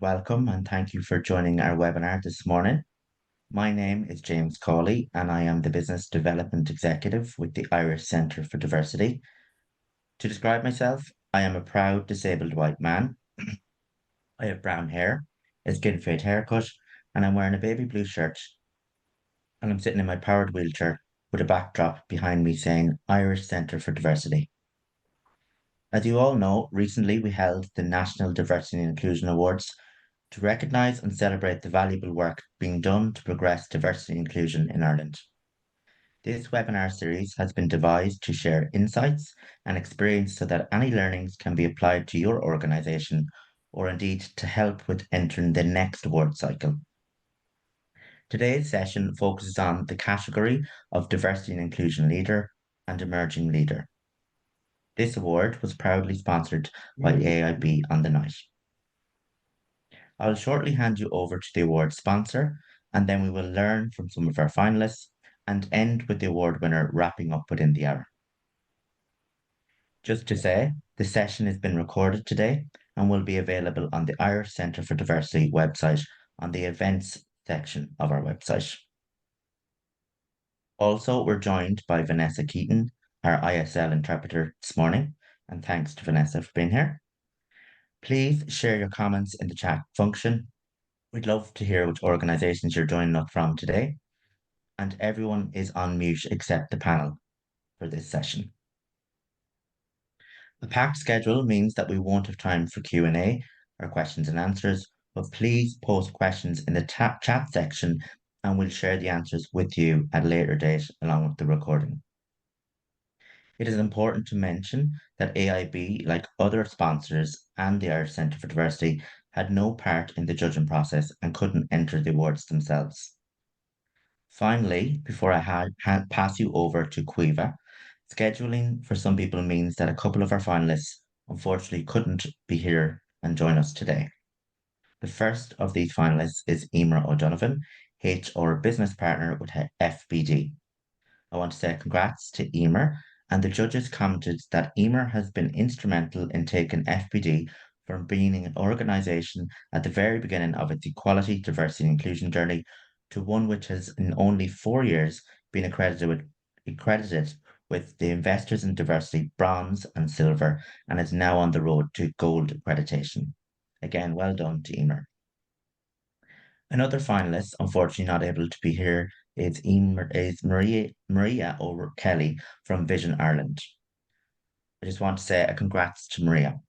welcome and thank you for joining our webinar this morning. My name is James Cawley and I am the Business Development Executive with the Irish Centre for Diversity. To describe myself, I am a proud disabled white man. I have brown hair, a skin fade haircut, and I'm wearing a baby blue shirt. And I'm sitting in my powered wheelchair with a backdrop behind me saying Irish Centre for Diversity. As you all know, recently we held the National Diversity and Inclusion Awards to recognise and celebrate the valuable work being done to progress diversity and inclusion in Ireland. This webinar series has been devised to share insights and experience so that any learnings can be applied to your organisation or indeed to help with entering the next award cycle. Today's session focuses on the category of Diversity and Inclusion Leader and Emerging Leader. This award was proudly sponsored by AIB on the night. I'll shortly hand you over to the award sponsor, and then we will learn from some of our finalists and end with the award winner wrapping up within the hour. Just to say, the session has been recorded today and will be available on the Irish Centre for Diversity website on the events section of our website. Also, we're joined by Vanessa Keaton, our ISL interpreter this morning, and thanks to Vanessa for being here. Please share your comments in the chat function. We'd love to hear which organisations you're joining us from today. And everyone is on mute except the panel for this session. A packed schedule means that we won't have time for Q&A or questions and answers, but please post questions in the chat section and we'll share the answers with you at a later date along with the recording. It is important to mention that AIB, like other sponsors and the Irish Centre for Diversity, had no part in the judging process and couldn't enter the awards themselves. Finally, before I pass you over to Caoimhe, scheduling for some people means that a couple of our finalists unfortunately couldn't be here and join us today. The first of these finalists is Emer O'Donovan, HR Business Partner with FBD. I want to say congrats to Emer, and the judges commented that Emer has been instrumental in taking FBD from being an organisation at the very beginning of its equality, diversity and inclusion journey to one which has in only 4 years been accredited with the Investors in Diversity Bronze and Silver and is now on the road to Gold accreditation. Again, well done to Emer. Another finalist, unfortunately not able to be here, is Maria O'Kelly from Vision Ireland. I just want to say a congrats to Maria.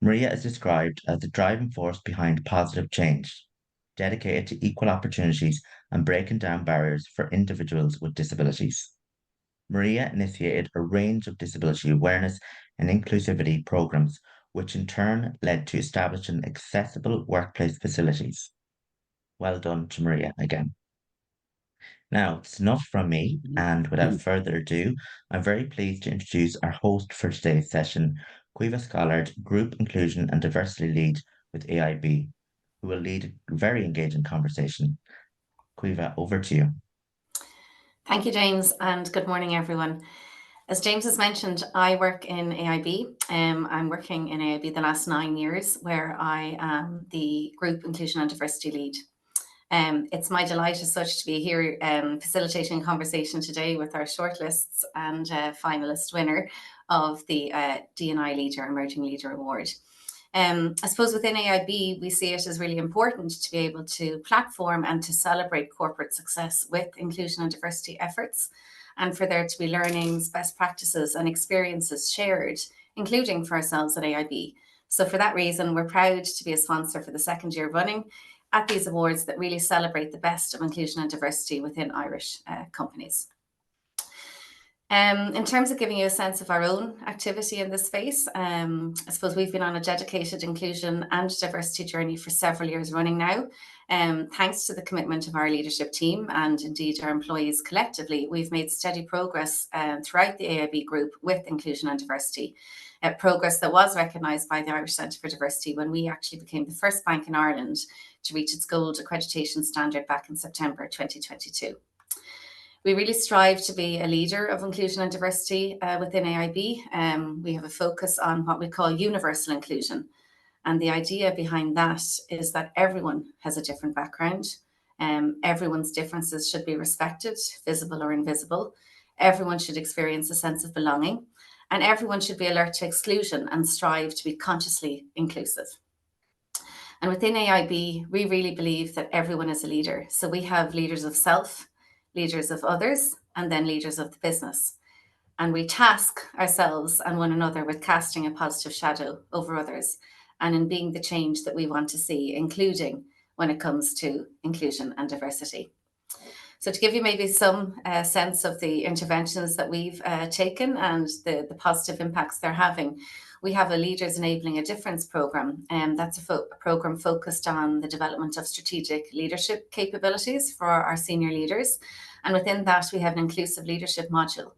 Maria is described as the driving force behind positive change, dedicated to equal opportunities and breaking down barriers for individuals with disabilities. Maria initiated a range of disability awareness and inclusivity programs, which in turn led to establishing accessible workplace facilities. Well done to Maria again. Now, it's enough from me, and without further ado, I'm very pleased to introduce our host for today's session, Caoimhe Scolard, Group Inclusion and Diversity Lead with AIB, who will lead a very engaging conversation. Caoimhe, over to you. Thank you, James, and good morning, everyone. As James has mentioned, I work in AIB. I'm working in AIB the last 9 years, where I am the Group Inclusion and Diversity Lead. It's my delight as such to be here facilitating a conversation today with our shortlists and finalist winner of the D&I Leader Emerging Leader Award. I suppose within AIB, we see it as really important to be able to platform and to celebrate corporate success with inclusion and diversity efforts, and for there to be learnings, best practices and experiences shared, including for ourselves at AIB. So for that reason, we're proud to be a sponsor for the 2nd year running at these awards that really celebrate the best of inclusion and diversity within Irish companies. In terms of giving you a sense of our own activity in this space, I suppose we've been on a dedicated inclusion and diversity journey for several years running now. Thanks to the commitment of our leadership team and indeed our employees collectively, we've made steady progress throughout the AIB group with inclusion and diversity. Progress that was recognised by the Irish Centre for Diversity when we actually became the first bank in Ireland to reach its gold accreditation standard back in September 2022. We really strive to be a leader of inclusion and diversity within AIB. We have a focus on what we call universal inclusion. And the idea behind that is that everyone has a different background. Everyone's differences should be respected, visible or invisible. Everyone should experience a sense of belonging, and everyone should be alert to exclusion and strive to be consciously inclusive. And within AIB, we really believe that everyone is a leader. So we have leaders of self, leaders of others, and then leaders of the business. And we task ourselves and one another with casting a positive shadow over others and in being the change that we want to see, including when it comes to inclusion and diversity. So to give you maybe some sense of the interventions that we've taken and the positive impacts they're having, we have a Leaders Enabling a Difference programme, and that's a programme focused on the development of strategic leadership capabilities for our senior leaders. And within that, we have an inclusive leadership module.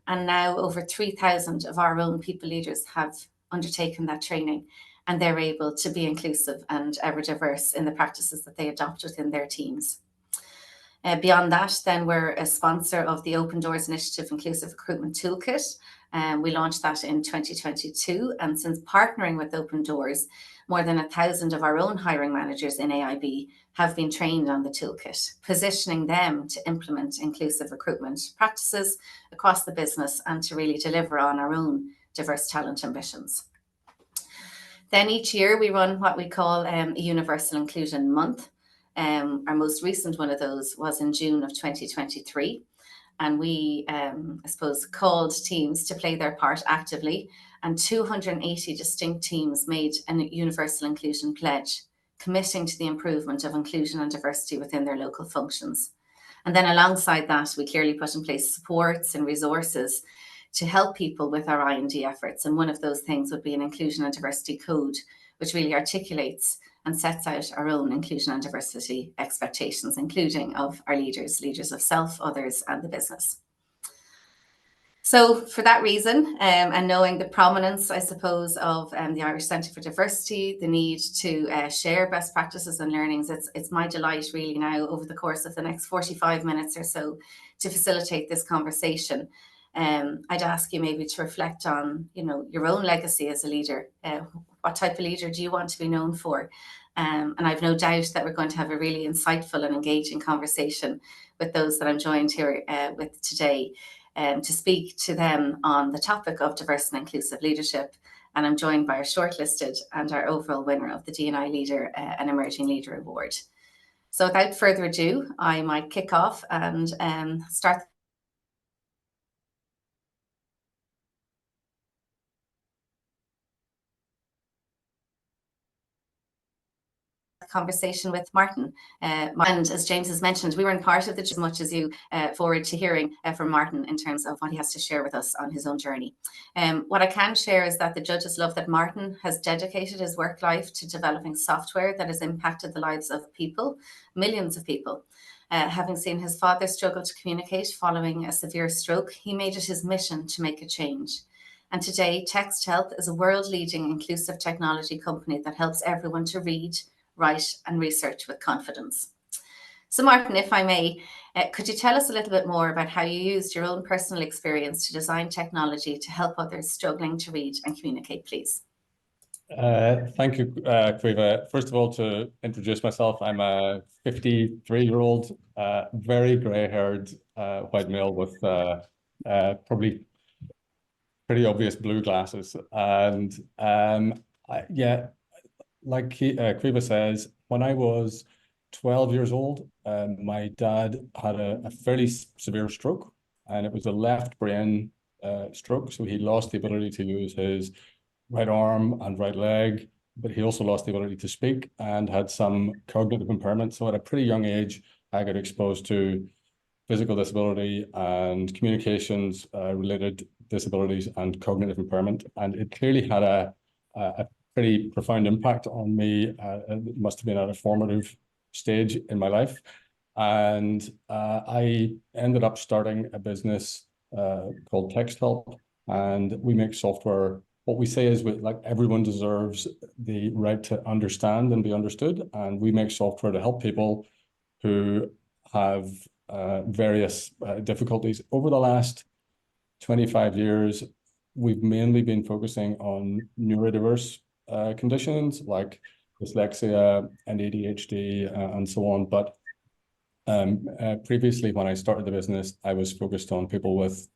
And now over 3,000 of our own people leaders have undertaken that training, and they're able to be inclusive and ever diverse in the practices that they adopt within their teams. Beyond that, then we're a sponsor of the Open Doors Initiative Inclusive Recruitment Toolkit. We launched that in 2022, and since partnering with Open Doors, more than 1,000 of our own hiring managers in AIB have been trained on the toolkit, positioning them to implement inclusive recruitment practices across the business and to really deliver on our own diverse talent ambitions. Then each year we run what we call a Universal Inclusion Month. Our most recent one of those was in June of 2023. And we, I suppose, called teams to play their part actively. And 280 distinct teams made a universal inclusion pledge, committing to the improvement of inclusion and diversity within their local functions. And then alongside that, we clearly put in place supports and resources to help people with our I&D efforts. And one of those things would be an inclusion and diversity code, which really articulates and sets out our own inclusion and diversity expectations, including of our leaders, leaders of self, others, and the business. So for that reason, and knowing the prominence, I suppose, of the Irish Centre for Diversity, the need to share best practices and learnings, it's my delight really now over the course of the next 45 minutes or so to facilitate this conversation. I'd ask you maybe to reflect on, your own legacy as a leader. What type of leader do you want to be known for? And I've no doubt that we're going to have a really insightful and engaging conversation with those that I'm joined here with today to speak to them on the topic of diverse and inclusive leadership. And I'm joined by our shortlisted and our overall winner of the D&I Leader and Emerging Leader Award. So without further ado, I might kick off and start conversation with Martin. And as James has mentioned, we weren't part of the as much as you forward to hearing from Martin in terms of what he has to share with us on his own journey. What I can share is that the judges love that Martin has dedicated his work life to developing software that has impacted the lives of people, millions of people. Having seen his father struggle to communicate following a severe stroke, he made it his mission to make a change. And today, Text Help is a world-leading inclusive technology company that helps everyone to read, write and research with confidence. So Martin, if I may, could you tell us a little bit more about how you used your own personal experience to design technology to help others struggling to read and communicate, please? Thank you, Caoimhe. First of all, to introduce myself, I'm a 53-year-old, very grey-haired white male with probably pretty obvious blue glasses. And like Caoimhe says, when I was 12 years old, my dad had a fairly severe stroke, and it was a left brain stroke. So he lost the ability to use his right arm and right leg, but he also lost the ability to speak and had some cognitive impairment. So at a pretty young age, I got exposed to physical disability and communications related disabilities and cognitive impairment. And it clearly had a pretty profound impact on me. It must have been at a formative stage in my life. And I ended up starting a business called Text Help, and we make software. What we say is everyone deserves the right to understand and be understood. And we make software to help people who have various difficulties. Over the last 25 years, we've mainly been focusing on neurodiverse conditions like dyslexia and ADHD and so on. But previously, when I started the business, I was focused on people with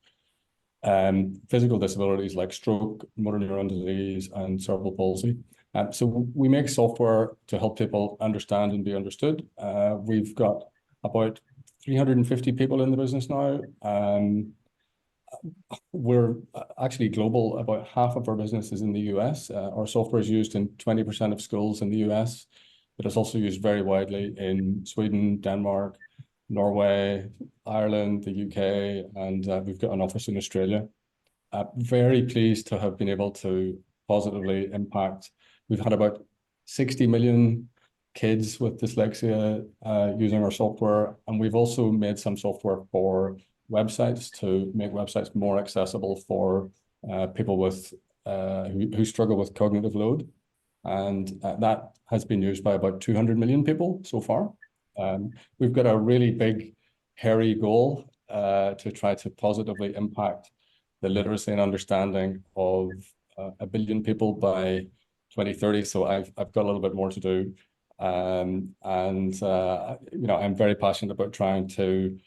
physical disabilities like stroke, motor neuron disease, and cerebral palsy. So we make software to help people understand and be understood. We've got about 350 people in the business now. We're actually global. About half of our business is in the US. Our software is used in 20% of schools in the US, but it's also used very widely in Sweden, Denmark, Norway, Ireland, the UK, and we've got an office in Australia. Very pleased to have been able to positively impact. We've had about 60 million kids with dyslexia using our software, and we've also made some software for websites to make websites more accessible for people with who struggle with cognitive load, and that has been used by about 200 million people so far. We've got a really big, hairy goal to try to positively impact the literacy and understanding of 1 billion people by 2030. So I've got a little bit more to do, and you know, I'm very passionate about trying to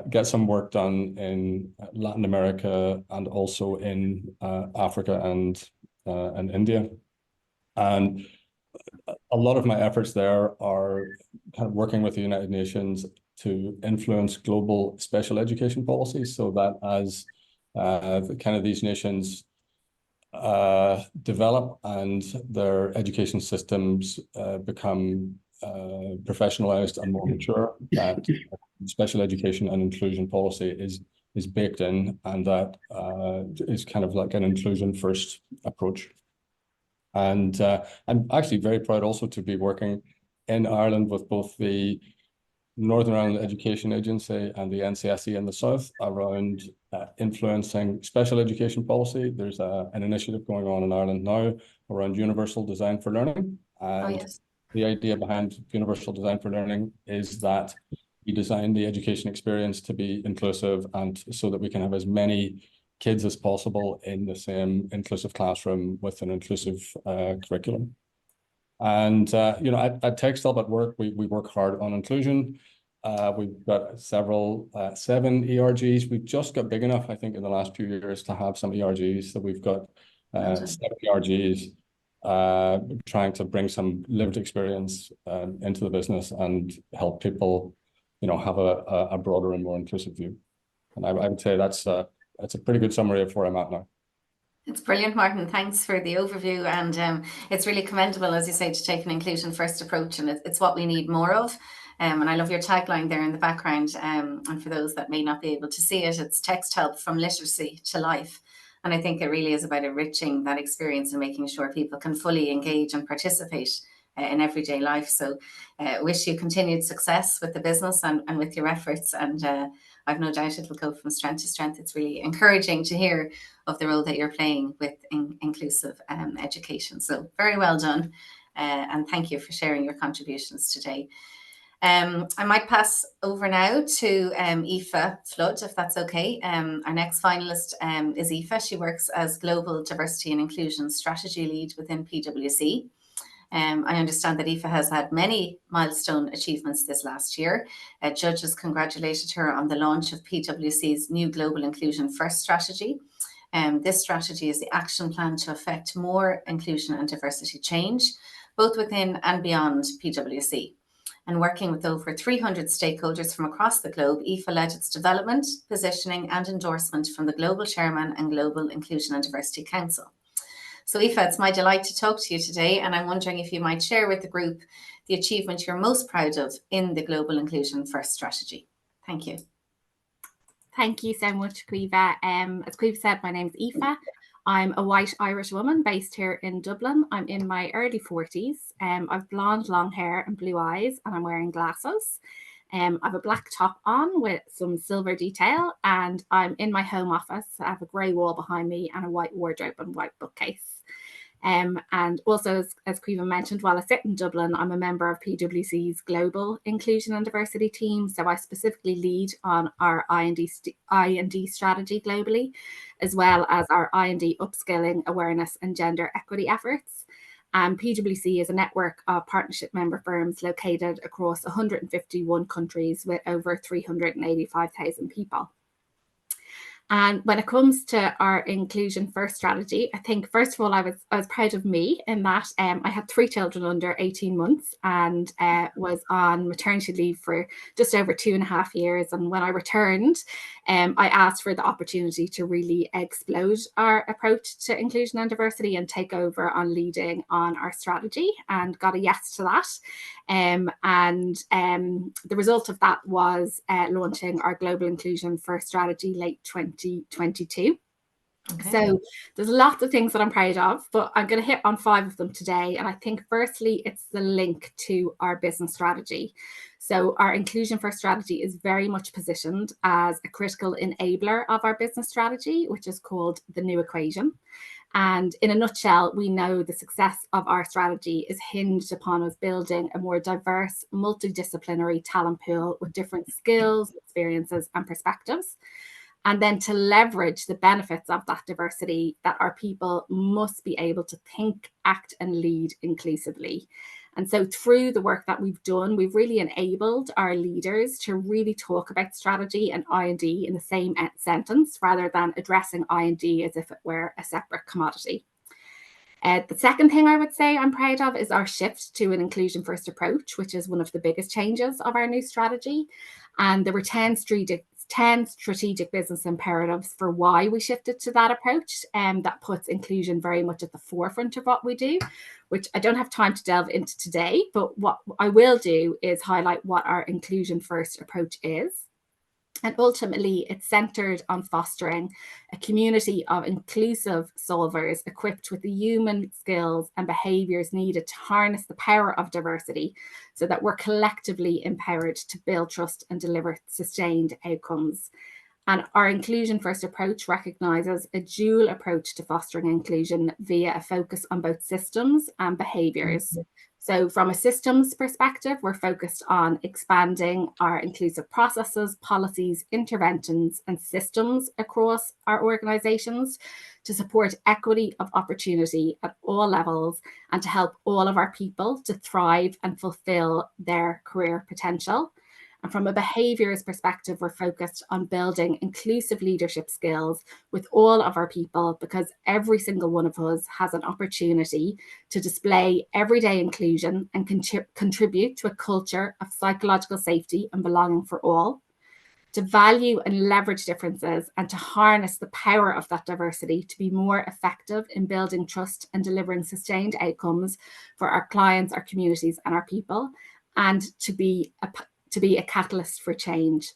get some work done in Latin America and also in Africa and India. And a lot of my efforts there are kind of working with the United Nations to influence global special education policies, so that as kind of these nations develop and their education systems become professionalized and more mature, that special education and inclusion policy is baked in, and that is kind of like an inclusion first approach. And I'm actually very proud also to be working in Ireland with both the Northern Ireland Education Agency and the NCSE in the south around influencing special education policy. There's an initiative going on in Ireland now around universal design for learning. And the idea behind universal design for learning is that we design the education experience to be inclusive, and so that we can have as many kids as possible in the same inclusive classroom with an inclusive curriculum. And you know, at Textile at Work, we work hard on inclusion. We've got seven ERGs. We've just got big enough, I think, in the last few years to have some ERGs. So we've got 7 ERGs trying to bring some lived experience into the business and help people, you know, have a broader and more inclusive view. And I would say that's a pretty good summary of where I'm at now. It's brilliant, Martin. Thanks for the overview. And it's really commendable, as you say, to take an inclusion first approach, and it's what we need more of. And I love your tagline there in the background. And for those that may not be able to see it, it's text help from literacy to life. And I think it really is about enriching that experience and making sure people can fully engage and participate in everyday life. So wish you continued success with the business and with your efforts. And I've no doubt it will go from strength to strength. It's really encouraging to hear of the role that you're playing with inclusive education. So very well done. And thank you for sharing your contributions today. I might pass over now to Aoife Flood, if that's okay. Our next finalist is Aoife. She works as Global Diversity and Inclusion Strategy Lead within PwC. I understand that Aoife has had many milestone achievements this last year. Judges congratulated her on the launch of PwC's new Global Inclusion First strategy. This strategy is the action plan to effect more inclusion and diversity change, both within and beyond PwC. And working with over 300 stakeholders from across the globe, Aoife led its development, positioning and endorsement from the Global Chairman and Global Inclusion and Diversity Council. So Aoife, it's my delight to talk to you today, and I'm wondering if you might share with the group the achievement you're most proud of in the Global Inclusion First strategy. Thank you. Thank you so much, Caoimhe. As Caoimhe said, my name is Aoife. I'm a white Irish woman based here in Dublin. I'm in my early 40s. I've blonde, long hair and blue eyes, and I'm wearing glasses. I have a black top on with some silver detail, and I'm in my home office. I have a grey wall behind me and a white wardrobe and white bookcase. And also, as Caoimhe mentioned, while I sit in Dublin, I'm a member of PwC's Global Inclusion and Diversity team. So I specifically lead on our I&D strategy globally, as well as our I&D upskilling, awareness and gender equity efforts. And PwC is a network of partnership member firms located across 151 countries with over 385,000 people. And when it comes to our inclusion first strategy, I think first of all, I was proud of me in that I had 3 children under 18 months and was on maternity leave for just over 2.5 years. And when I returned, I asked for the opportunity to really explode our approach to inclusion and diversity and take over on leading on our strategy, and got a yes to that. The result of that was launching our Global Inclusion First strategy late 2022. Okay. So there's lots of things that I'm proud of, but I'm going to hit on 5 of them today. And I think firstly, it's the link to our business strategy. So our Inclusion First strategy is very much positioned as a critical enabler of our business strategy, which is called the New Equation. And in a nutshell, we know the success of our strategy is hinged upon us building a more diverse, multidisciplinary talent pool with different skills, experiences, and perspectives. And then to leverage the benefits of that diversity, that our people must be able to think, act, and lead inclusively. And so through the work that we've done, we've really enabled our leaders to really talk about strategy and I&D in the same sentence, rather than addressing I&D as if it were a separate commodity. The second thing I would say I'm proud of is our shift to an inclusion first approach, which is one of the biggest changes of our new strategy. And there were 10 strategic business imperatives for why we shifted to that approach, and that puts inclusion very much at the forefront of what we do, which I don't have time to delve into today, but what I will do is highlight what our inclusion first approach is. And ultimately, it's centered on fostering a community of inclusive solvers equipped with the human skills and behaviours needed to harness the power of diversity, so that we're collectively empowered to build trust and deliver sustained outcomes. And our inclusion first approach recognises a dual approach to fostering inclusion via a focus on both systems and behaviours. So from a systems perspective, we're focused on expanding our inclusive processes, policies, interventions, and systems across our organisations to support equity of opportunity at all levels and to help all of our people to thrive and fulfil their career potential. And from a behaviours perspective, we're focused on building inclusive leadership skills with all of our people, because every single one of us has an opportunity to display everyday inclusion and contribute to a culture of psychological safety and belonging for all, to value and leverage differences, and to harness the power of that diversity to be more effective in building trust and delivering sustained outcomes for our clients, our communities, and our people, and to be a catalyst for change.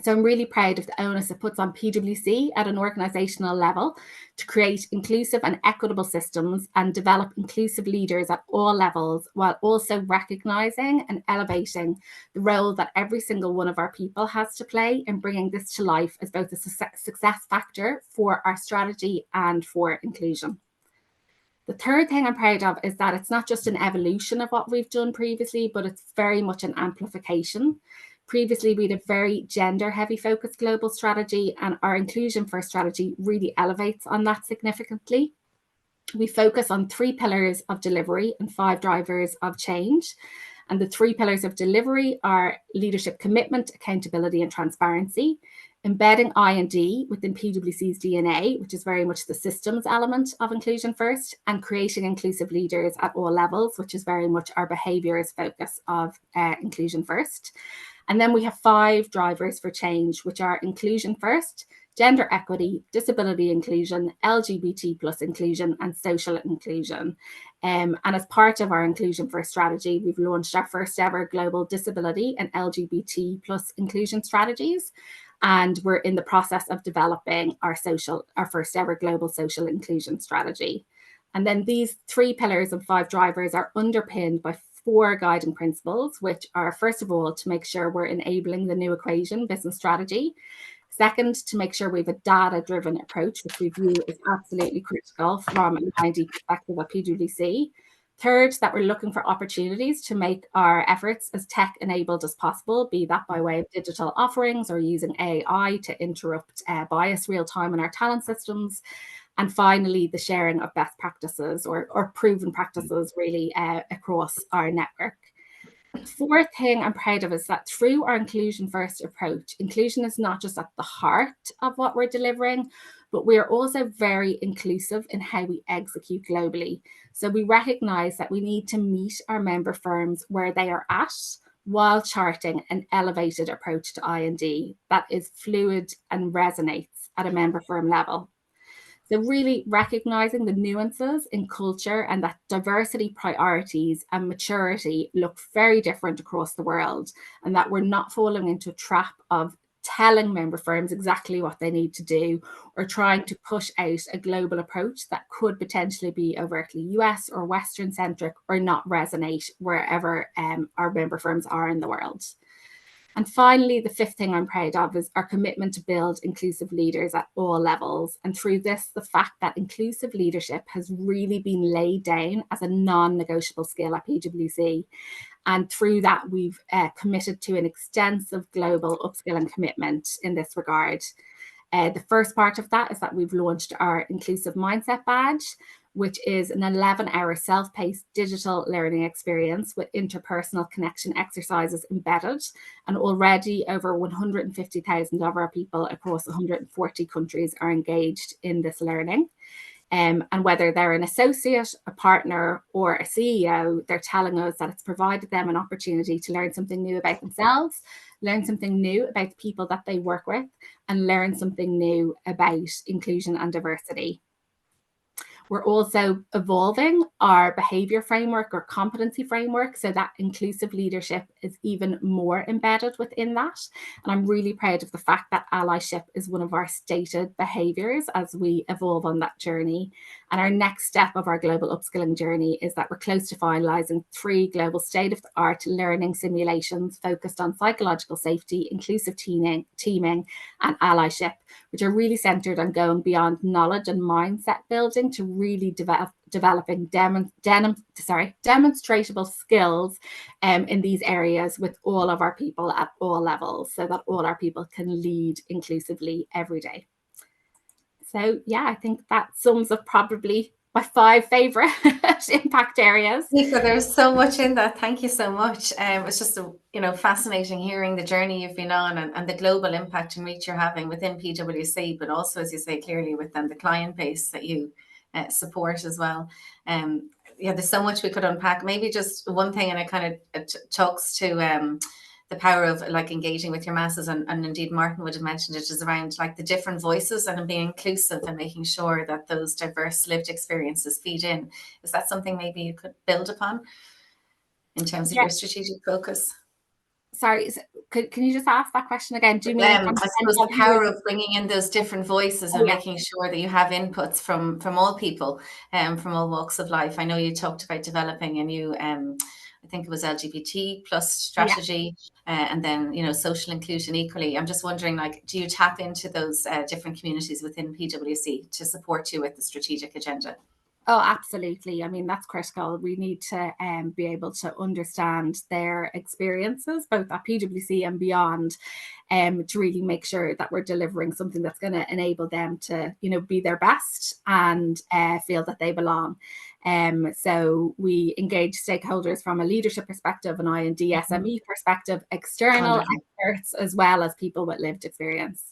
So I'm really proud of the onus it puts on PwC at an organisational level to create inclusive and equitable systems and develop inclusive leaders at all levels, while also recognising and elevating the role that every single one of our people has to play in bringing this to life as both a success factor for our strategy and for inclusion. The third thing I'm proud of is that it's not just an evolution of what we've done previously, but it's very much an amplification. Previously, we had a very gender-heavy focused global strategy, and our inclusion first strategy really elevates on that significantly. We focus on 3 pillars of delivery and 5 drivers of change. And the 3 pillars of delivery are leadership commitment, accountability, and transparency, embedding I&D within PwC's DNA, which is very much the systems element of inclusion first, and creating inclusive leaders at all levels, which is very much our behaviours focus of inclusion first. And then we have 5 drivers for change, which are inclusion first, gender equity, disability inclusion, LGBT plus inclusion, and social inclusion. And as part of our inclusion first strategy, we've launched our first ever global disability and LGBT plus inclusion strategies. And we're in the process of developing our first ever global social inclusion strategy. And then these 3 pillars and 5 drivers are underpinned by 4 guiding principles, which are, first of all, to make sure we're enabling the New Equation business strategy. Second, to make sure we have a data-driven approach, which we view as absolutely critical from an I&D perspective at PwC. Third, that we're looking for opportunities to make our efforts as tech-enabled as possible, be that by way of digital offerings or using AI to interrupt bias real-time in our talent systems. And finally, the sharing of best practices or proven practices really across our network. Fourth thing I'm proud of is that through our inclusion first approach, inclusion is not just at the heart of what we're delivering, but we are also very inclusive in how we execute globally. So we recognize that we need to meet our member firms where they are at while charting an elevated approach to I&D that is fluid and resonates at a member firm level. So really recognizing the nuances in culture and that diversity priorities and maturity look very different across the world, and that we're not falling into a trap of telling member firms exactly what they need to do or trying to push out a global approach that could potentially be overtly US or Western centric or not resonate wherever our member firms are in the world. And finally, the fifth thing I'm proud of is our commitment to build inclusive leaders at all levels. And through this, the fact that inclusive leadership has really been laid down as a non-negotiable skill at PwC. And through that, we've committed to an extensive global upskilling commitment in this regard. The first part of that is that we've launched our Inclusive Mindset Badge, which is an 11-hour self-paced digital learning experience with interpersonal connection exercises embedded. And already over 150,000 of our people across 140 countries are engaged in this learning. And whether they're an associate, a partner, or a CEO, they're telling us that it's provided them an opportunity to learn something new about themselves, learn something new about the people that they work with, and learn something new about inclusion and diversity. We're also evolving our behavior framework or competency framework so that inclusive leadership is even more embedded within that. And I'm really proud of the fact that allyship is one of our stated behaviors as we evolve on that journey. And our next step of our global upskilling journey is that we're close to finalizing 3 global state-of-the-art learning simulations focused on psychological safety, inclusive teaming, and allyship, which are really centered on going beyond knowledge and mindset building to really developing demonstratable skills in these areas with all of our people at all levels, so that all our people can lead inclusively every day. So yeah, I think that sums up probably my 5 favorite impact areas. Lisa, there's so much in that. Thank you so much. It's just fascinating hearing the journey you've been on and the global impact and reach you're having within PwC, but also, as you say clearly, within the client base that you support as well. Yeah, there's so much we could unpack. Maybe just one thing, and it kind of talks to the power of like engaging with your masses, and indeed Martin would have mentioned it, is around like the different voices and being inclusive and making sure that those diverse lived experiences feed in. Is that something maybe you could build upon in terms of your strategic focus? Sorry, can you just ask that question again? Do you mean I suppose the power of bringing in those different voices and making sure that you have inputs from all people, from all walks of life? I know you talked about developing a new I think it was LGBT plus strategy, and then social inclusion equally. I'm just wondering, like, do you tap into those different communities within PwC to support you with the strategic agenda? Oh, absolutely. I mean, that's critical. We need to be able to understand their experiences, both at PwC and beyond, to really make sure that we're delivering something that's going to enable them to, be their best and feel that they belong. So we engage stakeholders from a leadership perspective, an I&D SME perspective, external experts, as well as people with lived experience.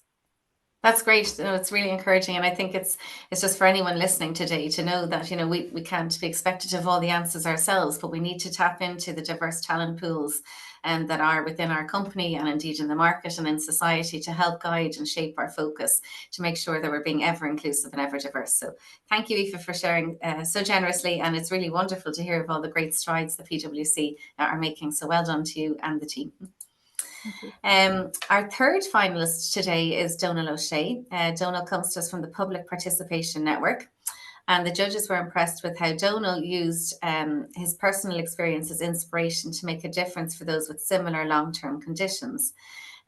That's great. It's really encouraging, and I think it's just for anyone listening today to know that we can't be expected to have all the answers ourselves, but we need to tap into the diverse talent pools that are within our company and indeed in the market and in society to help guide and shape our focus to make sure that we're being ever inclusive and ever diverse. So thank you, Aoife, for sharing so generously, and it's really wonderful to hear of all the great strides the PwC are making. So well done to you and the team. Our third finalist today is Donal O'Shea. Donal comes to us from the Public Participation Network, and the judges were impressed with how Donal used his personal experience as inspiration to make a difference for those with similar long-term conditions.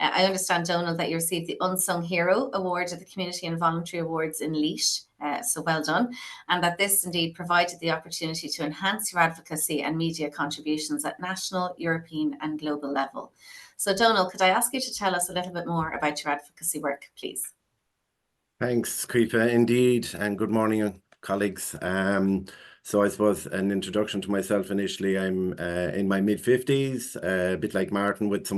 I understand, Donal, that you received the Unsung Hero Award at the Community and Voluntary Awards in Laois, so well done, and that this indeed provided the opportunity to enhance your advocacy and media contributions at national, European and global level. So Donal, could I ask you to tell us a little bit more about your advocacy work, please? Thanks, Caoimhe, indeed, and good morning, colleagues. So I suppose an introduction to myself initially, I'm in my mid-50s, a bit like Martin, with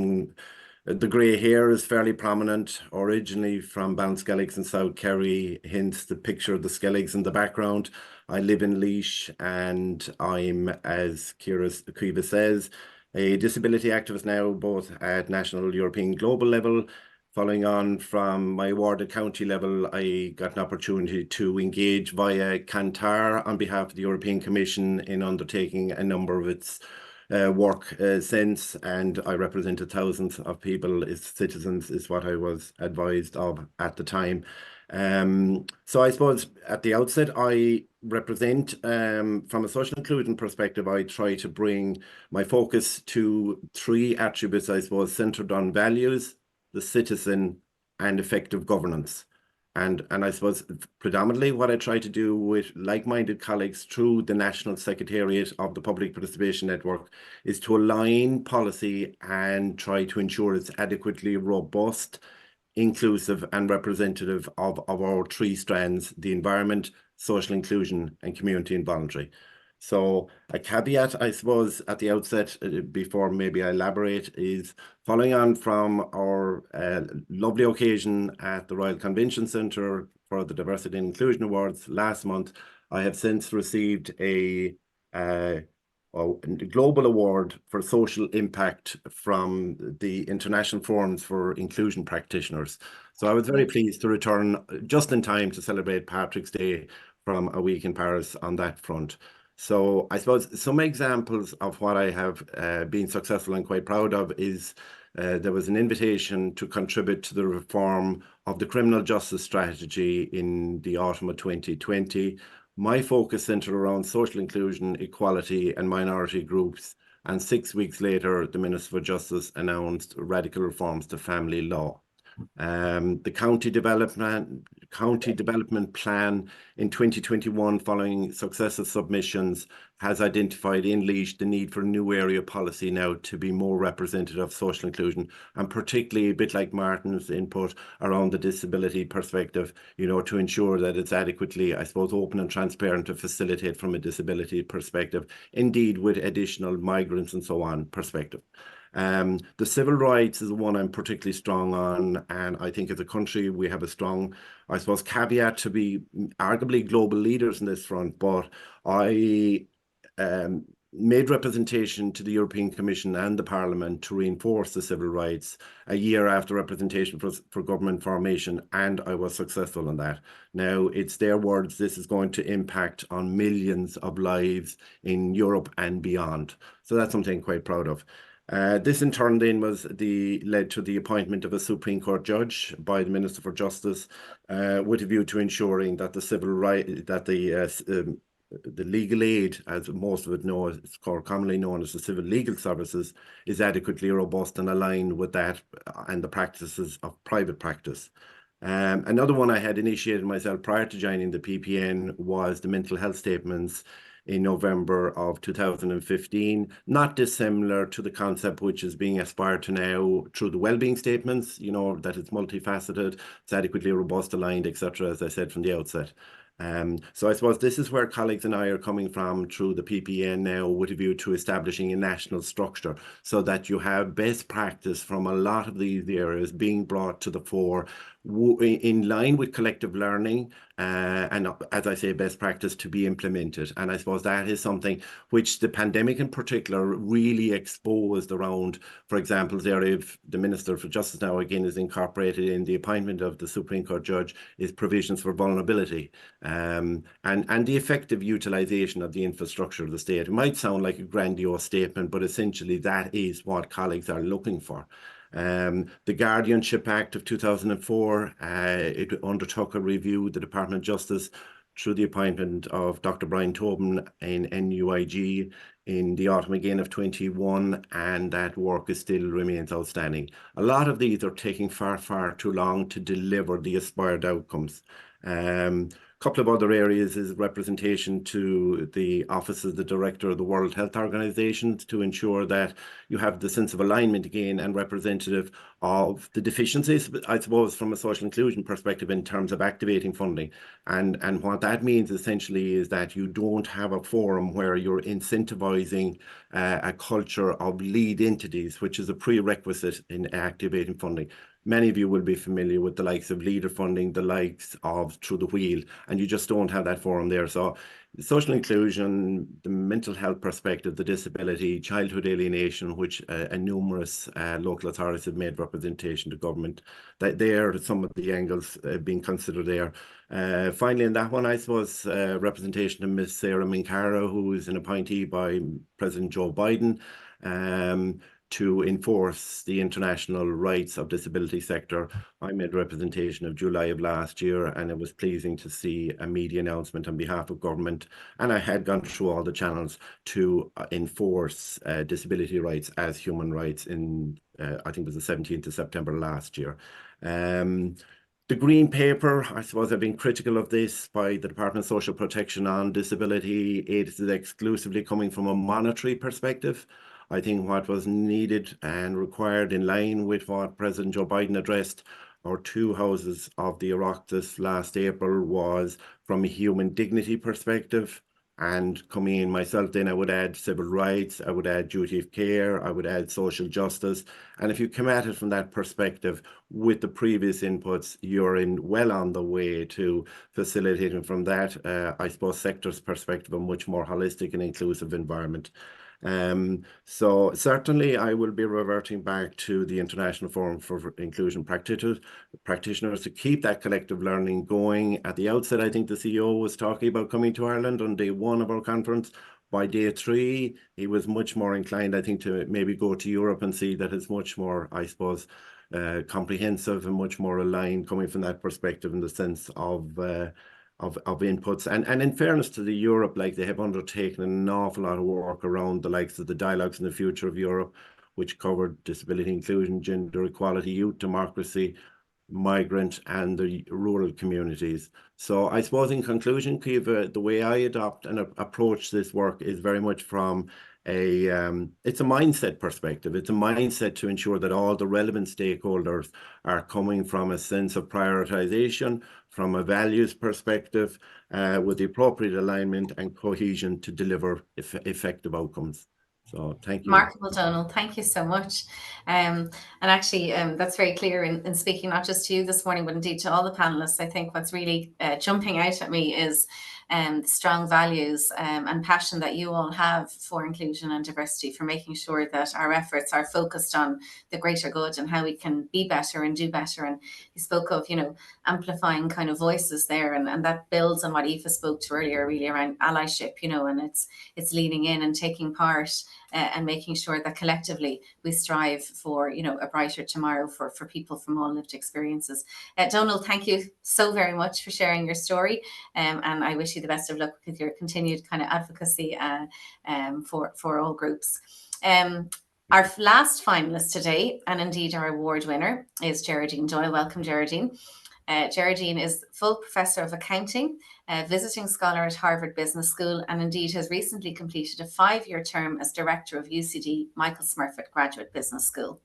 the grey hair is fairly prominent, originally from Ballinskelligs in South Kerry, hence the picture of the Skelligs in the background. I live in Laois and I'm, as Caoimhe says, a disability activist now, both at national, European, global level. Following on from my award at county level, I got an opportunity to engage via Kantar on behalf of the European Commission in undertaking a number of its work since, and I represented thousands of people as citizens, is what I was advised of at the time. So I suppose at the outset, I represent, from a social inclusion perspective, I try to bring my focus to three attributes, I suppose, centered on values, the citizen, and effective governance. And I suppose predominantly what I try to do with like-minded colleagues through the National Secretariat of the Public Participation Network is to align policy and try to ensure it's adequately robust, inclusive and representative of our three strands: the environment, social inclusion and community and voluntary. So a caveat, I suppose, at the outset, before maybe I elaborate, is following on from our lovely occasion at the Royal Convention Centre for the Diversity and Inclusion Awards last month. I have since received a global award for social impact from the International Forums for Inclusion Practitioners. So I was very pleased to return just in time to celebrate Patrick's Day from a week in Paris on that front. So I suppose some examples of what I have been successful and quite proud of is there was an invitation to contribute to the reform of the criminal justice strategy in the autumn of 2020. My focus centered around social inclusion, equality and minority groups. And 6 weeks later, the Minister for Justice announced radical reforms to family law. The county development plan in 2021, following successive submissions, has identified in Laois the need for a new area policy now to be more representative of social inclusion, and particularly a bit like Martin's input around the disability perspective, you know, to ensure that it's adequately, I suppose, open and transparent to facilitate from a disability perspective, indeed with additional migrants and so on perspective. The civil rights is one I'm particularly strong on, and I think as a country we have a strong, I suppose, caveat to be arguably global leaders in this front. But I made representation to the European Commission and the Parliament to reinforce the civil rights a year after representation for government formation, and I was successful in that. Now, it's their words, this is going to impact on millions of lives in Europe and beyond. So that's something I'm quite proud of. This in turn then led to the appointment of a Supreme Court judge by the Minister for Justice, with a view to ensuring that the civil right, that the legal aid, as most of it know, it's commonly known as the civil legal services, is adequately robust and aligned with that and the practices of private practice. Another one I had initiated myself prior to joining the PPN was the mental health statements in November of 2015, not dissimilar to the concept which is being aspired to now through the wellbeing statements, you know, that it's multifaceted, it's adequately robust, aligned, etc., as I said from the outset. So I suppose this is where colleagues and I are coming from through the PPN now, with a view to establishing a national structure so that you have best practice from a lot of these areas being brought to the fore in line with collective learning, and as I say, best practice to be implemented. And I suppose that is something which the pandemic in particular really exposed around, for example, the area of the Minister for Justice now again is incorporated in the appointment of the Supreme Court judge, is provisions for vulnerability, and the effective utilisation of the infrastructure of the state. It might sound like a grandiose statement, but essentially that is what colleagues are looking for. The Guardianship Act of 2004, it undertook a review, the Department of Justice, through the appointment of Dr. Brian Tobin in NUIG in the autumn again of 21, and that work still remains outstanding. A lot of these are taking far, far too long to deliver the aspired outcomes. Couple of other areas is representation to the Office of the Director of the World Health Organization to ensure that you have the sense of alignment again and representative of the deficiencies, I suppose, from a social inclusion perspective in terms of activating funding. And what that means essentially is that you don't have a forum where you're incentivizing a culture of lead entities, which is a prerequisite in activating funding. Many of you will be familiar with the likes of leader funding, the likes of Through the Wheel, and you just don't have that forum there. So social inclusion, the mental health perspective, the disability, childhood alienation, which numerous local authorities have made representation to government, that they are some of the angles being considered there. Finally, in that one, I suppose, representation of Ms. Sarah Minkara, who is an appointee by President Joe Biden, to enforce the international rights of disability sector. I made representation of July of last year, and it was pleasing to see a media announcement on behalf of government. And I had gone through all the channels to enforce disability rights as human rights in, I think it was the 17th of September last year. The Green Paper, I suppose I've been critical of this by the Department of Social Protection on disability. It is exclusively coming from a monetary perspective. I think what was needed and required in line with what President Joe Biden addressed our two houses of the Oireachtas last April was from a human dignity perspective. And coming in myself, then I would add civil rights, I would add duty of care, I would add social justice. And if you come at it from that perspective with the previous inputs, you're well on the way to facilitating from that, I suppose, sector's perspective, a much more holistic and inclusive environment. So certainly I will be reverting back to the International Forum for Inclusion practitioners to keep that collective learning going. At the outset, I think the CEO was talking about coming to Ireland on day one of our conference. By day 3, he was much more inclined, I think, to maybe go to Europe and see that it's much more, I suppose, comprehensive and much more aligned coming from that perspective in the sense of inputs. And in fairness to the Europe, like, they have undertaken an awful lot of work around the likes of the Dialogues on the Future of Europe, which covered disability inclusion, gender equality, youth democracy, migrant and the rural communities. So I suppose in conclusion, Caoimhe, the way I adopt and approach this work is very much from it's a mindset perspective. It's a mindset to ensure that all the relevant stakeholders are coming from a sense of prioritization, from a values perspective, with the appropriate alignment and cohesion to deliver effective outcomes. So thank you. Remarkable, Donal. Thank you so much. And actually, that's very clear in speaking not just to you this morning, but indeed to all the panelists. I think what's really jumping out at me is the strong values and passion that you all have for inclusion and diversity, for making sure that our efforts are focused on the greater good and how we can be better and do better. And you spoke of, amplifying kind of voices there, and that builds on what Aoife spoke to earlier, really around allyship, and it's leaning in and taking part and making sure that collectively we strive for, a brighter tomorrow for people from all lived experiences. Donal, thank you so very much for sharing your story, and I wish you the best of luck with your continued kind of advocacy for all groups. Our last finalist today, and indeed our award winner, is Geraldine Doyle. Welcome, Geraldine. Geraldine is full professor of accounting, visiting scholar at Harvard Business School, and indeed has recently completed a 5-year term as director of UCD Michael Smurfit Graduate Business School.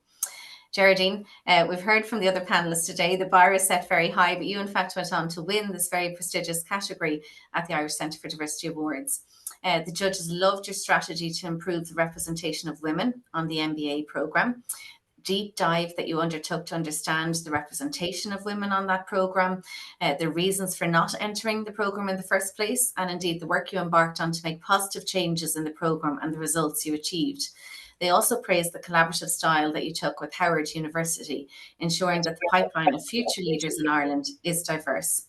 Geraldine, we've heard from the other panelists today, the bar is set very high, but you in fact went on to win this very prestigious category at the Irish Centre for Diversity Awards. The judges loved your strategy to improve the representation of women on the MBA programme. Deep dive that you undertook to understand the representation of women on that programme, the reasons for not entering the programme in the first place, and indeed the work you embarked on to make positive changes in the programme and the results you achieved. They also praised the collaborative style that you took with Howard University, ensuring that the pipeline of future leaders in Ireland is diverse.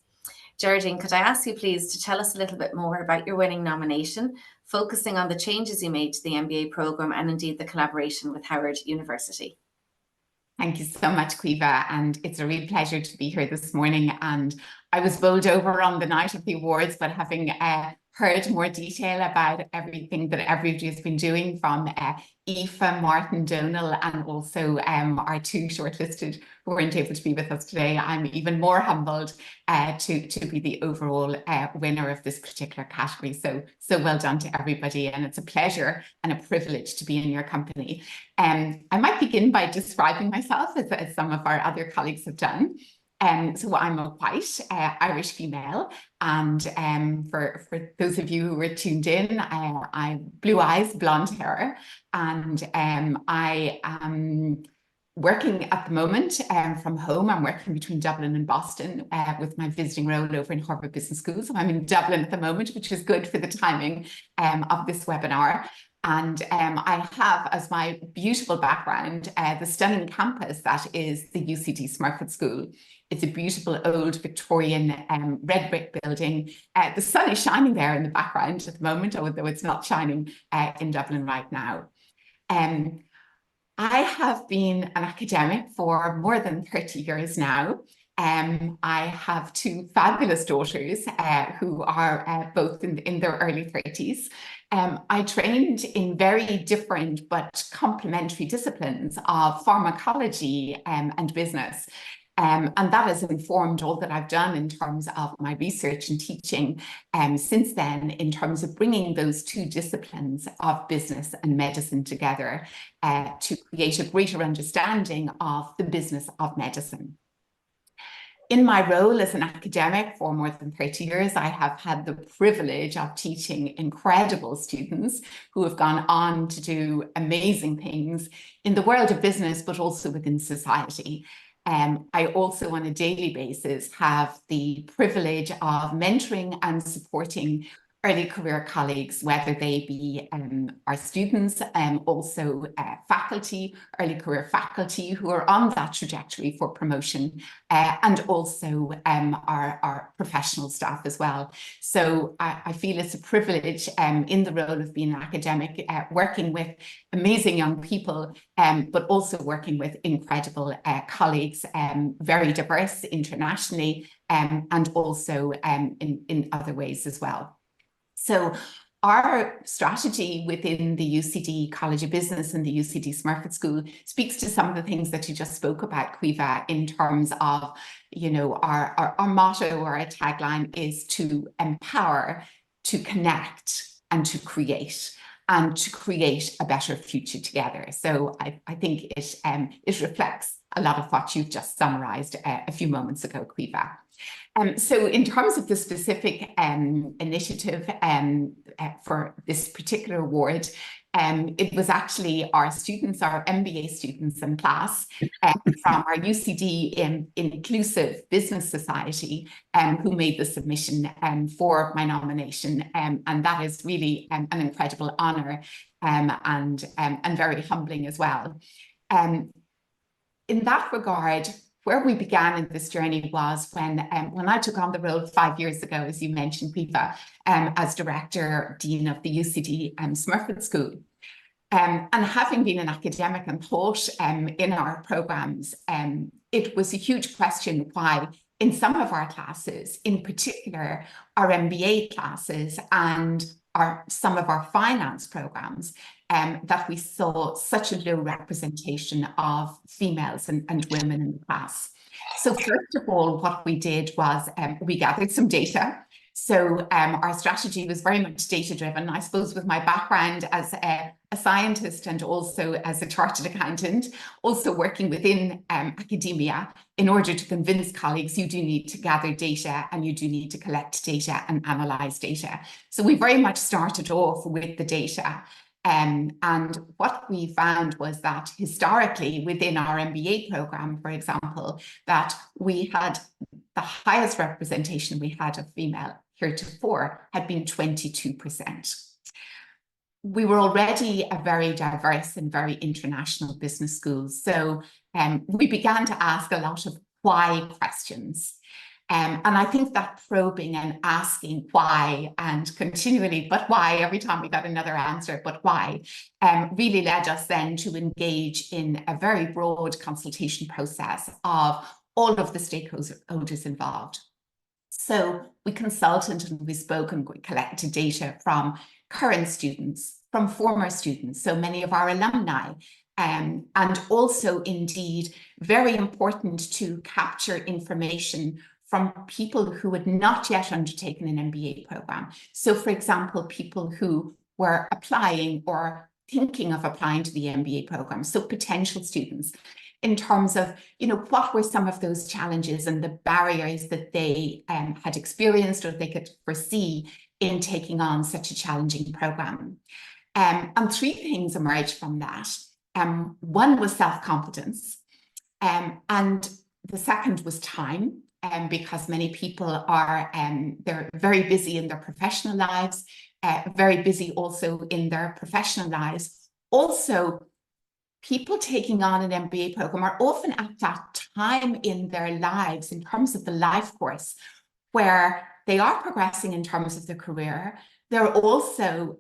Geraldine, could I ask you please to tell us a little bit more about your winning nomination, focusing on the changes you made to the MBA programme and indeed the collaboration with Howard University? Thank you so much, Caoimhe, and it's a real pleasure to be here this morning. And I was bowled over on the night of the awards, but having heard more detail about everything that everybody has been doing from Aoife, Martin, Donal, and also our two shortlisted who weren't able to be with us today, I'm even more humbled to be the overall winner of this particular category. So well done to everybody, and it's a pleasure and a privilege to be in your company. I might begin by describing myself as some of our other colleagues have done. So I'm a white Irish female, and for those of you who are tuned in, I'm blue eyes, blonde hair, and I am working at the moment from home. I'm working between Dublin and Boston with my visiting role over in Harvard Business School. So I'm in Dublin at the moment, which is good for the timing of this webinar. And I have as my beautiful background the stunning campus that is the UCD Smurfit School. It's a beautiful old Victorian red brick building. The sun is shining there in the background at the moment, although it's not shining in Dublin right now. I have been an academic for more than 30 years now. I have two fabulous daughters who are both in their early 30s. I trained in very different but complementary disciplines of pharmacology and business. And that has informed all that I've done in terms of my research and teaching since then, in terms of bringing those two disciplines of business and medicine together to create a greater understanding of the business of medicine. In my role as an academic for more than 30 years, I have had the privilege of teaching incredible students who have gone on to do amazing things in the world of business, but also within society. I also, on a daily basis, have the privilege of mentoring and supporting early career colleagues, whether they be our students, also faculty, early career faculty who are on that trajectory for promotion, and also our professional staff as well. So I feel it's a privilege in the role of being an academic, working with amazing young people, but also working with incredible colleagues, very diverse internationally, and also in other ways as well. So our strategy within the UCD College of Business and the UCD Smurfit School speaks to some of the things that you just spoke about, Caoimhe, in terms of, you know, our motto or our tagline is to empower, to connect, and to create a better future together. So I think it reflects a lot of what you've just summarised a few moments ago, Caoimhe. So in terms of the specific initiative for this particular award, it was actually our students, our MBA students in class from our UCD Inclusive Business Society who made the submission for my nomination. And that is really an incredible honour and very humbling as well. In that regard, where we began in this journey was when I took on the role 5 years ago, as you mentioned, Caoimhe, as Director Dean of the UCD Smurfit School. And having been an academic and taught in our programmes, it was a huge question why in some of our classes, in particular our MBA classes and some of our finance programmes, that we saw such a low representation of females and women in the class. So first of all, what we did was we gathered some data. So our strategy was very much data-driven. I suppose with my background as a scientist and also as a chartered accountant, also working within academia, in order to convince colleagues, you do need to gather data and you do need to collect data and analyse data. So we very much started off with the data. And what we found was that historically within our MBA programme, for example, that we had the highest representation we had of female heretofore had been 22%. We were already a very diverse and very international business school. So we began to ask a lot of why questions. And I think that probing and asking why and continually, but why, every time we got another answer, but why, really led us then to engage in a very broad consultation process of all of the stakeholders involved. So we consulted and we spoke and we collected data from current students, from former students, so many of our alumni, and also indeed very important to capture information from people who had not yet undertaken an MBA program. So for example, people who were applying or thinking of applying to the MBA program, so potential students, in terms of, what were some of those challenges and the barriers that they had experienced or they could foresee in taking on such a challenging program. And three things emerged from that. One was self-confidence, and the second was time, because many people are, they're very busy in their professional lives, very busy also in their professional lives. Also, people taking on an MBA program are often at that time in their lives, in terms of the life course, where they are progressing in terms of their career. They're also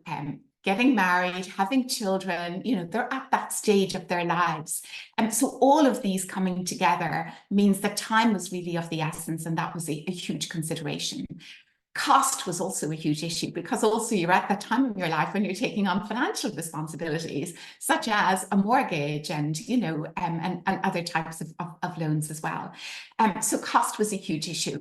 getting married, having children, they're at that stage of their lives. And so all of these coming together means that time was really of the essence, and that was a huge consideration. Cost was also a huge issue, because also you're at that time of your life when you're taking on financial responsibilities, such as a mortgage and, and other types of loans as well. So cost was a huge issue.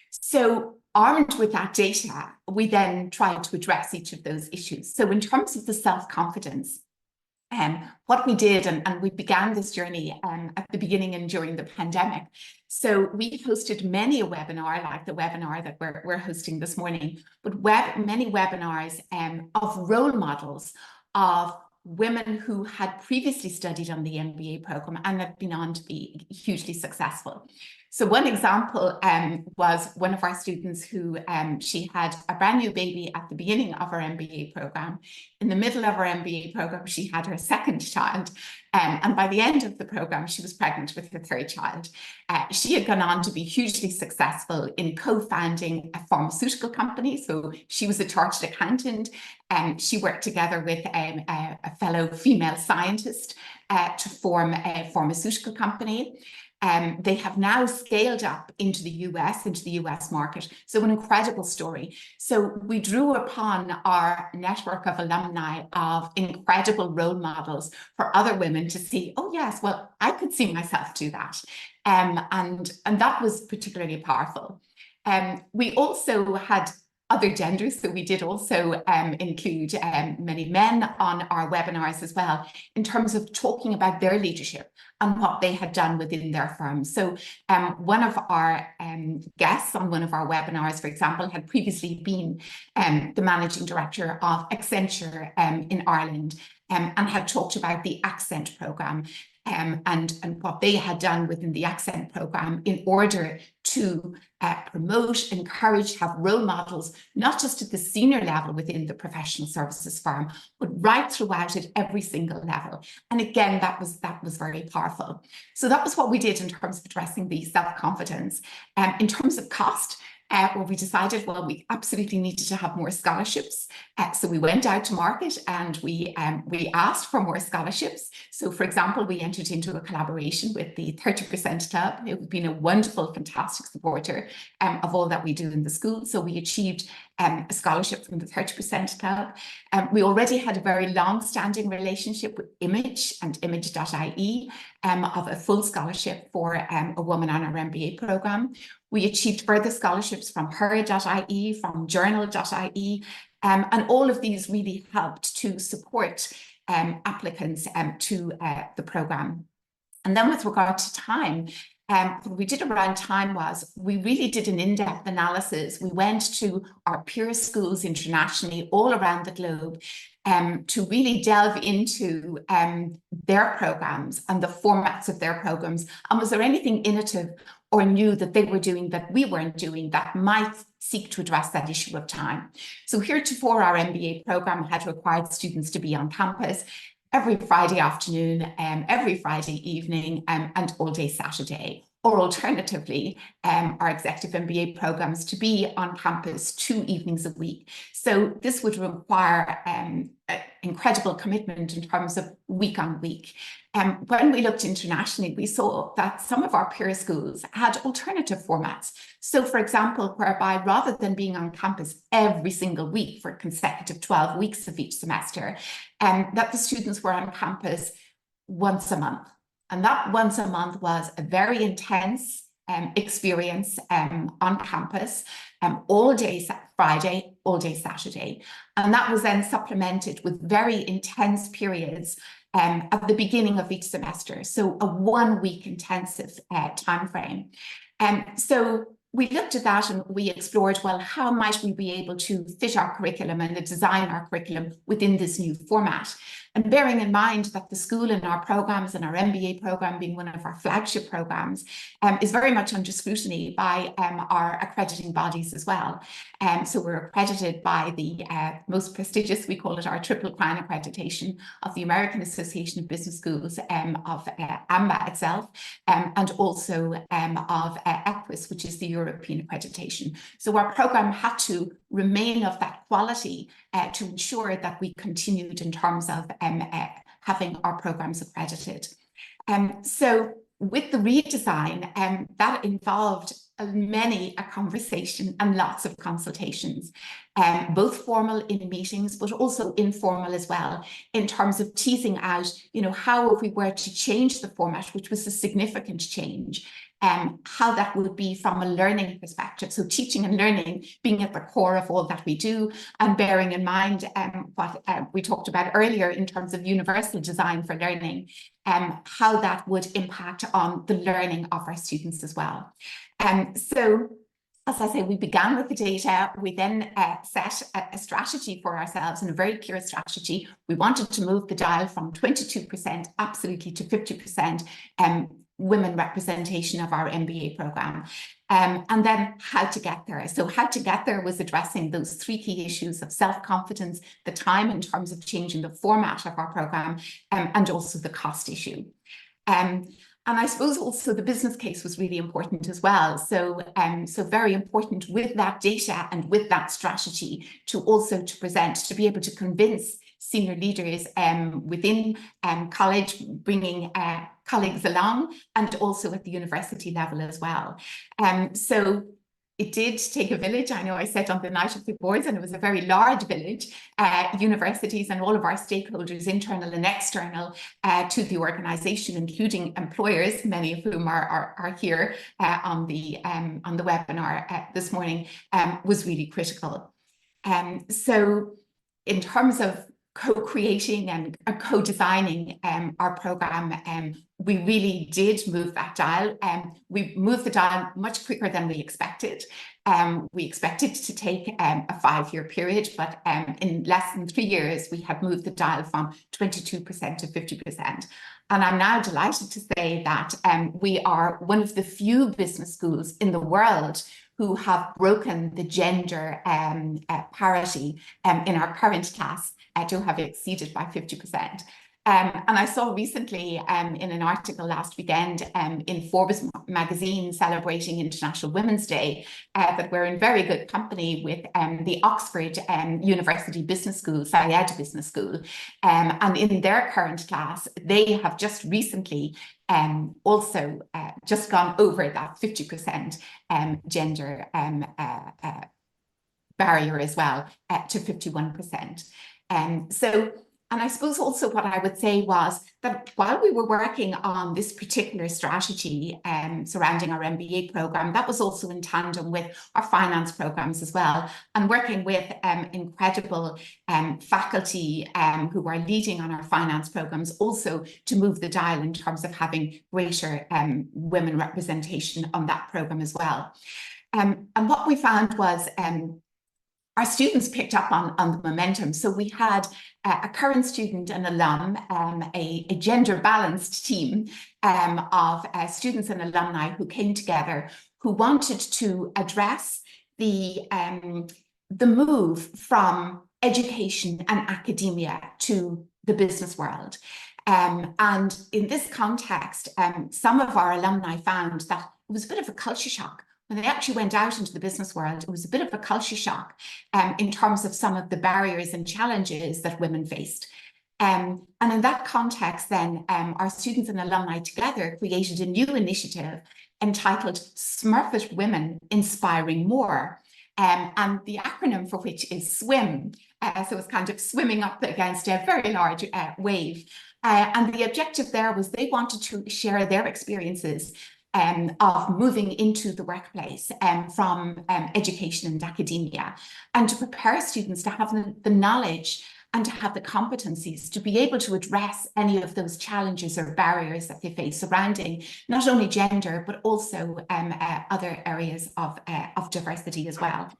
So armed with that data, we then tried to address each of those issues. So in terms of the self-confidence, what we did, and we began this journey at the beginning and during the pandemic. So we hosted many a webinar, like the webinar that we're hosting this morning, but many webinars of role models of women who had previously studied on the MBA program and had been on to be hugely successful. So one example was one of our students who she had a brand new baby at the beginning of her MBA program. In the middle of her MBA program, she had her second child. And by the end of the program, she was pregnant with her third child. She had gone on to be hugely successful in co-founding a pharmaceutical company. So she was a chartered accountant, and she worked together with a fellow female scientist to form a pharmaceutical company. They have now scaled up into the US market. So an incredible story. So we drew upon our network of alumni of incredible role models for other women to see, oh yes, well, I could see myself do that. And that was particularly powerful. We also had other genders, so we did also include many men on our webinars as well, in terms of talking about their leadership and what they had done within their firms. So one of our guests on one of our webinars, for example, had previously been the managing director of Accenture in Ireland, and had talked about the Accent programme. And what they had done within the Accent programme in order to promote, encourage, have role models, not just at the senior level within the professional services firm, but right throughout at every single level. And again, that was very powerful. So that was what we did in terms of addressing the self-confidence. In terms of cost, well, we decided, well, we absolutely needed to have more scholarships. So we went out to market and we asked for more scholarships. So for example, we entered into a collaboration with the 30% Club. They've been a wonderful, fantastic supporter of all that we do in the school. So we achieved a scholarship from the 30% Club. We already had a very long-standing relationship with Image and Image.ie of a full scholarship for a woman on our MBA programme. We achieved further scholarships from her.ie, from journal.ie, and all of these really helped to support applicants to the programme. And then with regard to time, what we did around time was we really did an in-depth analysis. We went to our peer schools internationally all around the globe to really delve into their programs and the formats of their programs. And was there anything innovative or new that they were doing that we weren't doing that might seek to address that issue of time? So heretofore, our MBA program had required students to be on campus every Friday afternoon, every Friday evening, and all day Saturday, or alternatively, our executive MBA programs to be on campus 2 evenings a week. So this would require incredible commitment in terms of week on week. When we looked internationally, we saw that some of our peer schools had alternative formats. So for example, whereby rather than being on campus every single week for consecutive 12 weeks of each semester, that the students were on campus once a month. And that once a month was a very intense experience on campus, all day Friday, all day Saturday. And that was then supplemented with very intense periods at the beginning of each semester. So a 1 week intensive time frame. So we looked at that and we explored, well, how might we be able to fit our curriculum and design our curriculum within this new format? And bearing in mind that the school and our programs and our MBA program being one of our flagship programs is very much under scrutiny by our accrediting bodies as well. So we're accredited by the most prestigious, we call it our Triple Crown accreditation of the American Association of Business Schools, of AMBA itself, and also of EQUIS, which is the European accreditation. So our program had to remain of that quality to ensure that we continued in terms of having our programs accredited. So with the redesign, that involved many a conversation and lots of consultations, both formal in meetings, but also informal as well, in terms of teasing out, you know, how if we were to change the format, which was a significant change, how that would be from a learning perspective. So teaching and learning being at the core of all that we do, and bearing in mind what we talked about earlier in terms of universal design for learning, how that would impact on the learning of our students as well. So, as I say, we began with the data. We then set a strategy for ourselves, and a very clear strategy. We wanted to move the dial from 22% absolutely to 50% women representation of our MBA program. And then how to get there. So how to get there was addressing those 3 key issues of self-confidence, the time in terms of changing the format of our program, and also the cost issue. And I suppose also the business case was really important as well. So, so very important with that data and with that strategy to also to present, to be able to convince senior leaders within college, bringing colleagues along, and also at the university level as well. So it did take a village. I know I sat on the night of the boards and it was a very large village, universities and all of our stakeholders, internal and external, to the organisation, including employers, many of whom are here on the webinar this morning, was really critical. So in terms of co-creating and co-designing our program, we really did move that dial. We moved the dial much quicker than we expected. We expected to take a 5-year period, but in less than 3 years, we had moved the dial from 22% to 50%. And I'm now delighted to say that we are one of the few business schools in the world who have broken the gender parity in our current class to have exceeded by 50%. And I saw recently in an article last weekend in Forbes magazine celebrating International Women's Day that we're in very good company with the Oxford University Business School, Syed Business School. And in their current class, they have just recently also just gone over that 50% gender barrier as well to 51%. And I suppose also what I would say was that while we were working on this particular strategy surrounding our MBA program, that was also in tandem with our finance programs as well, and working with incredible faculty who are leading on our finance programs also to move the dial in terms of having greater women representation on that program as well. And what we found was our students picked up on the momentum. So we had a current student and alum, a gender balanced team of students and alumni who came together, who wanted to address the move from education and academia to the business world. And in this context, some of our alumni found that it was a bit of a culture shock. When they actually went out into the business world, it was a bit of a culture shock in terms of some of the barriers and challenges that women faced. And in that context, then our students and alumni together created a new initiative entitled Smurfit Women Inspiring More. And the acronym for which is SWIM. So it's kind of swimming up against a very large wave. And the objective there was they wanted to share their experiences of moving into the workplace from education and academia, and to prepare students to have the knowledge and to have the competencies to be able to address any of those challenges or barriers that they face surrounding not only gender, but also other areas of diversity as well.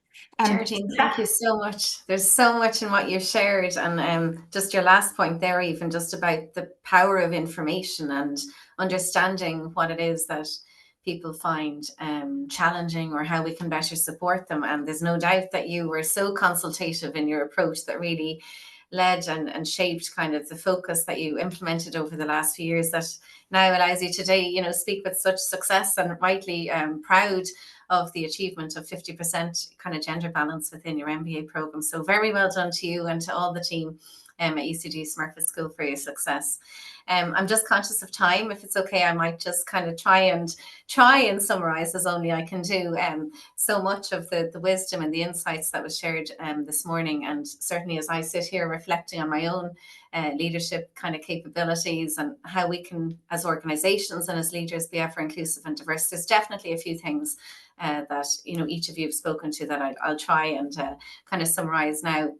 Geraldine, thank you so much. There's so much in what you've shared, and just your last point there, even just about the power of information and understanding what it is that people find challenging or how we can better support them. And there's no doubt that you were so consultative in your approach that really led and shaped kind of the focus that you implemented over the last few years that now allows you today, you know, speak with such success, and rightly proud of the achievement of 50% kind of gender balance within your MBA program. So very well done to you and to all the team at UCD Smurfit School for your success. I'm just conscious of time. If it's okay, I might just kind of try and summarize as only I can do so much of the wisdom and the insights that was shared this morning. And certainly as I sit here reflecting on my own leadership kind of capabilities and how we can, as organizations and as leaders, be ever inclusive and diverse, there's definitely a few things that, you know, each of you have spoken to that I'll try and kind of summarize now.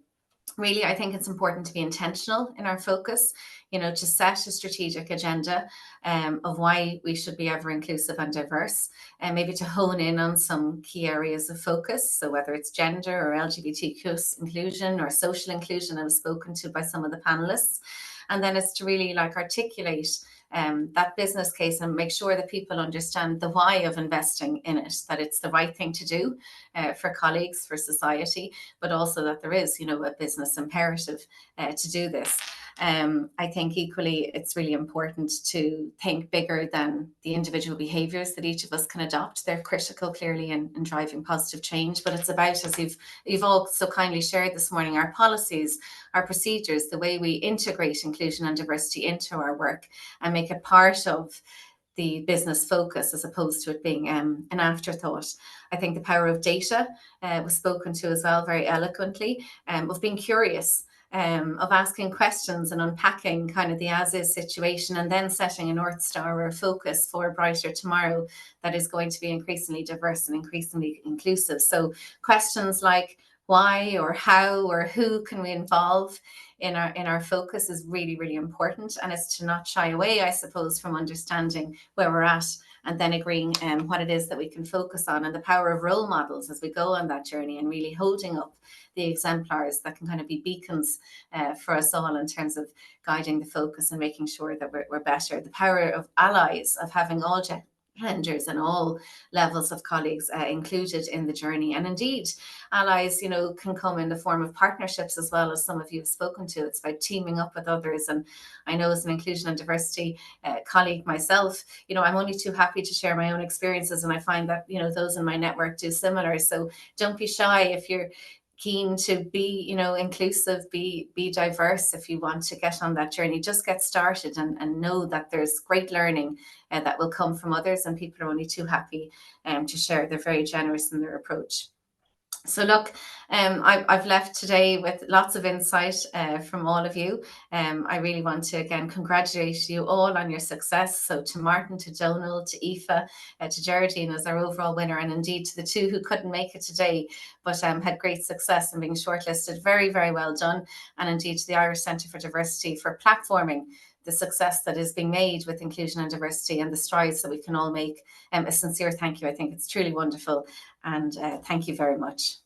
Really, I think it's important to be intentional in our focus, you know, to set a strategic agenda of why we should be ever inclusive and diverse, and maybe to hone in on some key areas of focus. So whether it's gender or LGBTQ inclusion or social inclusion, I was spoken to by some of the panelists. And then it's to really like articulate that business case and make sure that people understand the why of investing in it, that it's the right thing to do for colleagues, for society, but also that there is, you know, a business imperative to do this. I think equally it's really important to think bigger than the individual behaviours that each of us can adopt. They're critical clearly in driving positive change, but it's about, as you've all so kindly shared this morning, our policies, our procedures, the way we integrate inclusion and diversity into our work and make it part of the business focus as opposed to it being an afterthought. I think the power of data was spoken to as well very eloquently, of being curious, of asking questions and unpacking kind of the as-is situation, and then setting a North Star or a focus for a brighter tomorrow that is going to be increasingly diverse and increasingly inclusive. So questions like why or how or who can we involve in our focus is really, really important. And it's to not shy away, I suppose, from understanding where we're at and then agreeing what it is that we can focus on, and the power of role models as we go on that journey, and really holding up the exemplars that can kind of be beacons for us all in terms of guiding the focus and making sure that we're better. The power of allies, of having all genders and all levels of colleagues included in the journey. And indeed, allies, you know, can come in the form of partnerships as well, as some of you have spoken to. It's about teaming up with others. And I know as an inclusion and diversity colleague myself, you know, I'm only too happy to share my own experiences. And I find that, you know, those in my network do similar. So don't be shy if you're keen to be, you know, inclusive, be diverse. If you want to get on that journey, just get started and know that there's great learning that will come from others, and people are only too happy to share. They're very generous in their approach. So look, I've left today with lots of insight from all of you. I really want to again congratulate you all on your success. So to Martin, to Donal, to Aoife, to Geraldine as our overall winner, and indeed to the two who couldn't make it today, but had great success in being shortlisted. Very, very well done. And indeed to the Irish Centre for Diversity for platforming the success that is being made with inclusion and diversity and the strides that we can all make. A sincere thank you. I think it's truly wonderful. And thank you very much.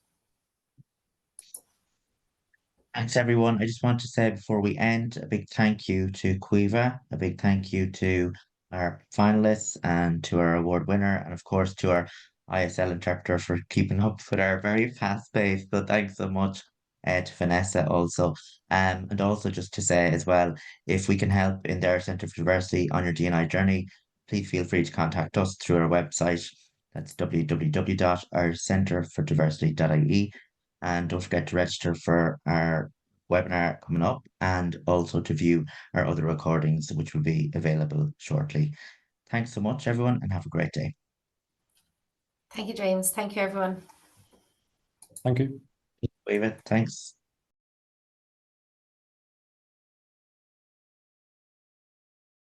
Thanks, everyone. I just want to say before we end, a big thank you to Caoimhe, a big thank you to our finalists and to our award winner, and of course to our ISL interpreter for keeping up with our very fast pace. So thanks so much to Vanessa also. And also just to say as well, if we can help in their Centre for Diversity on your D&I journey, please feel free to contact us through our website. That's www.irishcenterfordiversity.ie. And don't forget to register for our webinar coming up, and also to view our other recordings, which will be available shortly. Thanks so much, everyone, and have a great day. Thank you, James. Thank you, everyone. Thank you. David, thanks.